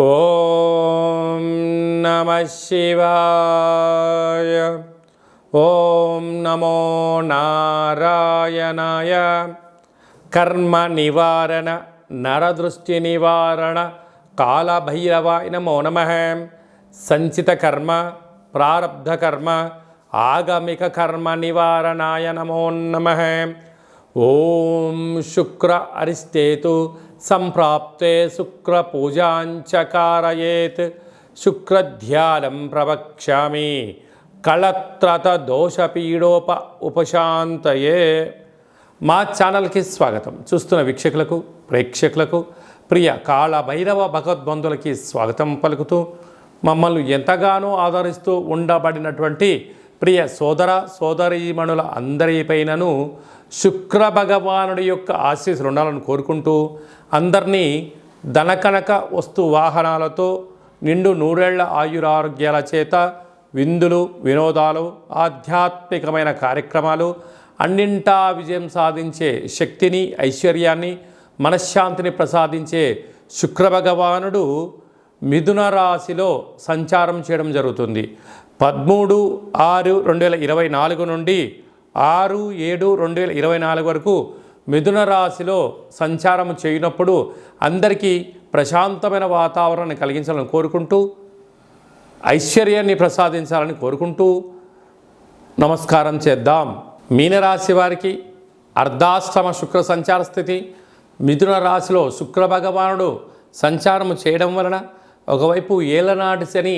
ఓం నమః శివాయ. ఓం నమో నారాయణాయ. కర్మ నివారణ నరదృష్టి నివారణ కాళభైరవాయ నమో నమః. సంచిత కర్మ ప్రారబ్ధ కర్మ ఆగమిక కర్మ నివారణాయ నమో నమః. ఓం శుక్ర అరిష్టేతు సంప్రాప్తే శుక్ర పూజాంచ కారయేత్. శుక్రధ్యానం ప్రవక్ష్యామి కళత్రత దోషపీడోప ఉపశాంతయే. మా ఛానల్కి స్వాగతం. చూస్తున్న వీక్షకులకు ప్రేక్షకులకు ప్రియ కాళభైరవ భగవద్బంధులకి స్వాగతం పలుకుతూ మమ్మల్ని ఎంతగానో ఆదరిస్తూ ఉండబడినటువంటి ప్రియ సోదర సోదరీమణుల అందరిపైనను శుక్ర భగవానుడి యొక్క ఆశీస్సులు ఉండాలని కోరుకుంటూ అందరినీ ధనకనక వస్తు వాహనాలతో నిండు నూరేళ్ల ఆయురారోగ్యాల చేత విందులు వినోదాలు ఆధ్యాత్మికమైన కార్యక్రమాలు అన్నింటా విజయం సాధించే శక్తిని ఐశ్వర్యాన్ని మనశ్శాంతిని ప్రసాదించే శుక్రభగవానుడు మిథున రాశిలో సంచారం చేయడం జరుగుతుంది. 13/6/2024 నుండి 6/7/2024 వరకు మిథున రాశిలో సంచారం చేయనప్పుడు అందరికీ ప్రశాంతమైన వాతావరణాన్ని కలిగించాలని కోరుకుంటూ ఐశ్వర్యాన్ని ప్రసాదించాలని కోరుకుంటూ నమస్కారం చేద్దాం. మీనరాశి వారికి అర్ధాష్టమ శుక్ర సంచార స్థితి. మిథున రాశిలో శుక్ర భగవానుడు సంచారం చేయడం వలన ఒకవైపు ఏలనాటి శని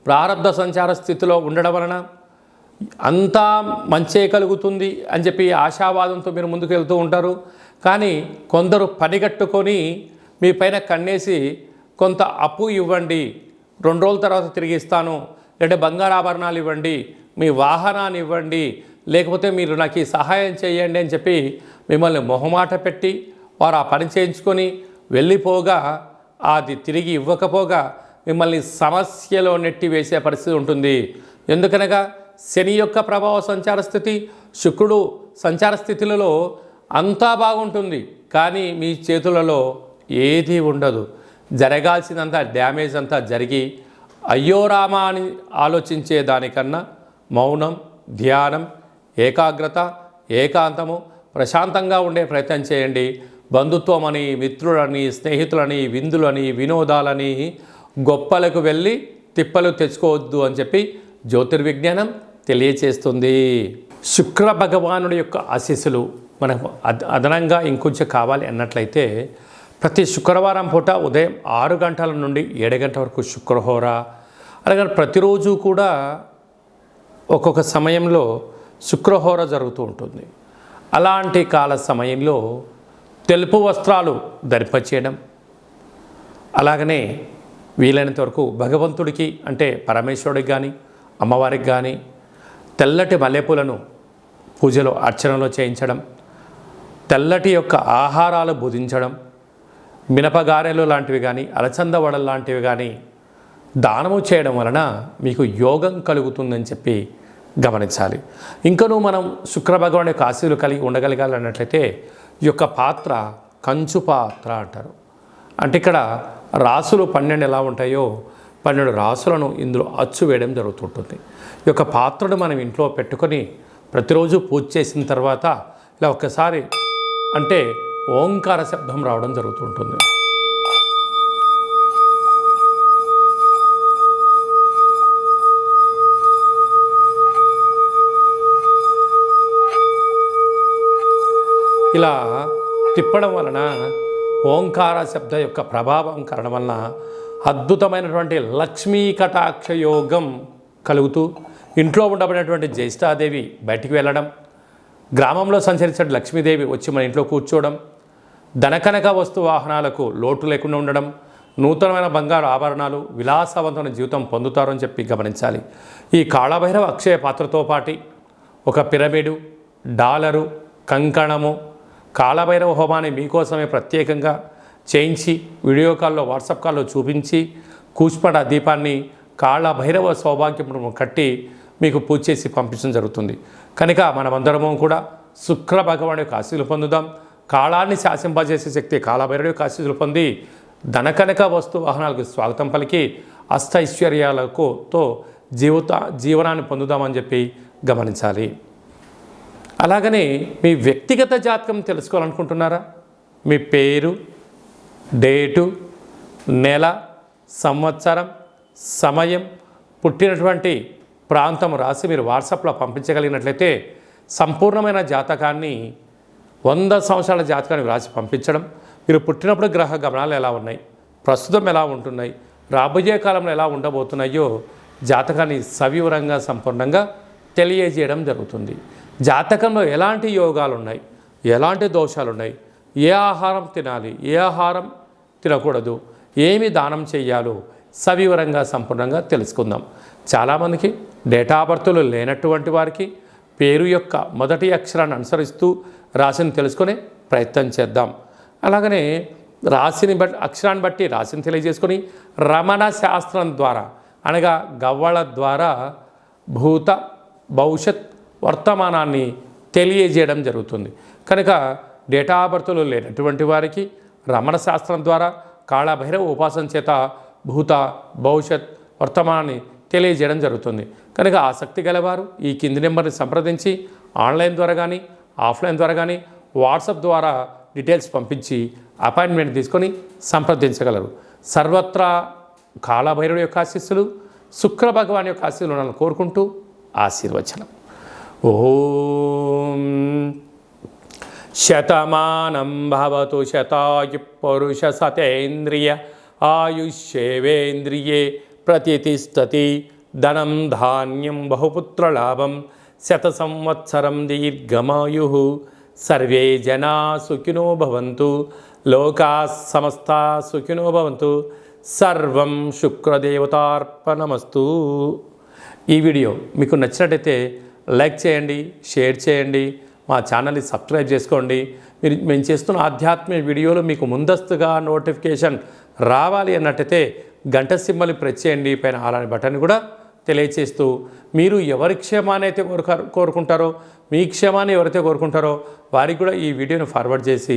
ప్రారబ్ధ సంచార స్థితిలో ఉండడం వలన అంతా మంచే కలుగుతుంది అని చెప్పి ఆశావాదంతో మీరు ముందుకు వెళ్తూ ఉంటారు. కానీ కొందరు పనిగట్టుకొని మీ పైన కన్నేసి కొంత అప్పు ఇవ్వండి, 2 రోజుల తర్వాత తిరిగి ఇస్తాను, లేదంటే బంగారాభరణాలు ఇవ్వండి, మీ వాహనాన్ని ఇవ్వండి, లేకపోతే మీరు నాకు ఈ సహాయం చేయండి అని చెప్పి మిమ్మల్ని మొహమాట పెట్టి వారు ఆ పని చేయించుకొని వెళ్ళిపోగా అది తిరిగి ఇవ్వకపోగా మిమ్మల్ని సమస్యలో నెట్టి వేసే పరిస్థితి ఉంటుంది. ఎందుకనగా శని యొక్క ప్రభావ సంచార స్థితి, శుక్రుడు సంచార స్థితులలో అంతా బాగుంటుంది, కానీ మీ చేతులలో ఏదీ ఉండదు. జరగాల్సినంత డ్యామేజ్ అంతా జరిగి అయ్యో రామా అని ఆలోచించే దానికన్నా మౌనం, ధ్యానం, ఏకాగ్రత, ఏకాంతము, ప్రశాంతంగా ఉండే ప్రయత్నం చేయండి. బంధుత్వమని, మిత్రులని, స్నేహితులని, విందులని, వినోదాలని గొప్పలకు వెళ్ళి తిప్పలు తెచ్చుకోవద్దు అని చెప్పి జ్యోతిర్విజ్ఞానం తెలియచేస్తుంది. శుక్ర భగవానుడి యొక్క ఆశీస్సులు మనకు అదనంగా ఇంకొంచెం కావాలి అన్నట్లయితే ప్రతి శుక్రవారం పూట ఉదయం 6 గంటల నుండి 7 గంటల వరకు శుక్రహోర, అలాగే ప్రతిరోజు కూడా ఒక్కొక్క సమయంలో శుక్రహోర జరుగుతూ ఉంటుంది. అలాంటి కాల సమయంలో తెలుపు వస్త్రాలు ధరింపచేయడం, అలాగనే వీలైనంత వరకు భగవంతుడికి అంటే పరమేశ్వరుడికి కానీ అమ్మవారికి కానీ తెల్లటి మల్లెపూలను పూజలో అర్చనలో చేయించడం, తెల్లటి యొక్క ఆహారాలు భుజించడం, మినపగారెలు లాంటివి కానీ అలచంద వడలు లాంటివి కానీ దానము చేయడం వలన మీకు యోగం కలుగుతుందని చెప్పి గమనించాలి. ఇంకనూ మనం శుక్ర భగవాన్ యొక్క ఆశీస్సులు కలిగి ఉండగలగాలి అన్నట్లయితే ఈ యొక్క పాత్ర కంచు పాత్ర అంటారు. అంటే ఇక్కడ రాసులు 12 ఎలా ఉంటాయో 12 రాసులను ఇందులో అచ్చు వేయడం జరుగుతుంటుంది. ఈ యొక్క పాత్రను మనం ఇంట్లో పెట్టుకొని ప్రతిరోజు పూజ చేసిన తర్వాత ఇలా ఒక్కసారి అంటే ఓంకార శబ్దం రావడం జరుగుతుంటుంది. ఇలా తిప్పడం వలన ఓంకార శబ్ద యొక్క ప్రభావం కారణం వలన అద్భుతమైనటువంటి లక్ష్మీ కటాక్ష యోగం కలుగుతూ ఇంట్లో ఉండబడినటువంటి జ్యేష్ఠాదేవి బయటికి వెళ్ళడం, గ్రామంలో సంచరించే లక్ష్మీదేవి వచ్చి మన ఇంట్లో కూర్చోవడం, ధనకనక వస్తు వాహనాలకు లోటు లేకుండా ఉండడం, నూతనమైన బంగారు ఆభరణాలు, విలాసవంతమైన జీవితం పొందుతారని చెప్పి గమనించాలి. ఈ కాళభైరవ అక్షయ పాత్రతో పాటు ఒక పిరమిడు, డాలరు, కంకణము, కాళభైరవ హోమాన్ని మీకోసమే ప్రత్యేకంగా చేయించి వీడియో కాల్లో వాట్సాప్ కాల్లో చూపించి కూచిపడ దీపాన్ని కాళభైరవ సౌభాగ్యమును కట్టి మీకు పూజ చేసి పంపించడం జరుగుతుంది. కనుక మనమందరము కూడా శుక్ర భగవాన్ యొక్క ఆశీస్సులు పొందుదాం. కాళాన్ని శాసింపజేసే శక్తి కాళభైరవుడి యొక్క ఆశీస్సులు పొంది ధనకనక వస్తు వాహనాలకు స్వాగతం పలికి అష్టైశ్వర్యాలతో జీవనాన్ని పొందుదామని చెప్పి గమనించాలి. అలాగనే మీ వ్యక్తిగత జాతకం తెలుసుకోవాలనుకుంటున్నారా? మీ పేరు, డేటు, నెల, సంవత్సరం, సమయం, పుట్టినటువంటి ప్రాంతం రాసి మీరు వాట్సాప్లో పంపించగలిగినట్లయితే సంపూర్ణమైన జాతకాన్ని 100 సంవత్సరాల జాతకాన్ని రాసి పంపించడం, మీరు పుట్టినప్పుడు గ్రహ గమనాలు ఎలా ఉన్నాయి, ప్రస్తుతం ఎలా ఉంటున్నాయి, రాబోయే కాలంలో ఎలా ఉండబోతున్నాయో జాతకాన్ని సవివరంగా సంపూర్ణంగా తెలియజేయడం జరుగుతుంది. జాతకంలో ఎలాంటి యోగాలు ఉన్నాయి, ఎలాంటి దోషాలు ఉన్నాయి, ఏ ఆహారం తినాలి, ఏ ఆహారం తినకూడదు, ఏమి దానం చేయాలో సవివరంగా సంపూర్ణంగా తెలుసుకుందాం. చాలామందికి డేటా ఆఫ్ బర్త్లు లేనటువంటి వారికి పేరు యొక్క మొదటి అక్షరాన్ని అనుసరిస్తూ రాశిని తెలుసుకునే ప్రయత్నం చేద్దాం. అలాగనే అక్షరాన్ని బట్టి రాశిని తెలియజేసుకొని రమణ శాస్త్రం ద్వారా అనగా గవ్వళ ద్వారా భూత భవిష్యత్ వర్తమానాన్ని తెలియజేయడం జరుగుతుంది. కనుక డేటా ఆఫ్ బర్త్లు లేనటువంటి వారికి రమణ శాస్త్రం ద్వారా కాళభైరవ ఉపాసన చేత భూత భవిష్యత్ వర్తమానాన్ని తెలియజేయడం జరుగుతుంది. కనుక ఆసక్తి గలవారు ఈ కింది నెంబర్ని సంప్రదించి ఆన్లైన్ ద్వారా కానీ ఆఫ్లైన్ ద్వారా కానీ వాట్సాప్ ద్వారా డీటెయిల్స్ పంపించి అపాయింట్మెంట్ తీసుకొని సంప్రదించగలరు. సర్వత్రా కాళభైరవుడి యొక్క ఆశీస్సులు, శుక్ర భగవాన్ యొక్క ఆశీస్సులు ఉండాలని కోరుకుంటూ ఆశీర్వచనం. ఓం శతమానం భవతు శతాయు పురుష సతేంద్రియ ఆయుష్యేవేంద్రియే ప్రతిష్టతి ధనం ధాన్యం బహుపుత్రలాభం శత సంవత్సరం దీర్ఘమాయు సర్వే జనా సుఖినో భవంతు లోకా సమస్తా సుఖినో భవంతు సర్వం శుక్రదేవతార్పణమస్తు. ఈ వీడియో మీకు నచ్చినట్టయితే లైక్ చేయండి, షేర్ చేయండి, మా ఛానల్ని సబ్స్క్రైబ్ చేసుకోండి. మేము చేస్తున్న ఆధ్యాత్మిక వీడియోలు మీకు ముందస్తుగా నోటిఫికేషన్ రావాలి అన్నట్టయితే గంట సింబల్ని ప్రెస్ చేయండి, పైన అలాంటి బటన్ కూడా తెలియచేస్తూ మీరు ఎవరి క్షేమాన్ని అయితే కోరుకుంటారో, మీ క్షేమాన్ని ఎవరైతే కోరుకుంటారో వారికి కూడా ఈ వీడియోని ఫార్వర్డ్ చేసి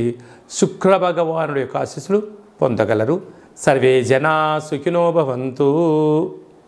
శుక్ర భగవానుడి యొక్క ఆశీస్సులు పొందగలరు. సర్వే జనా సుఖినో భవంతు.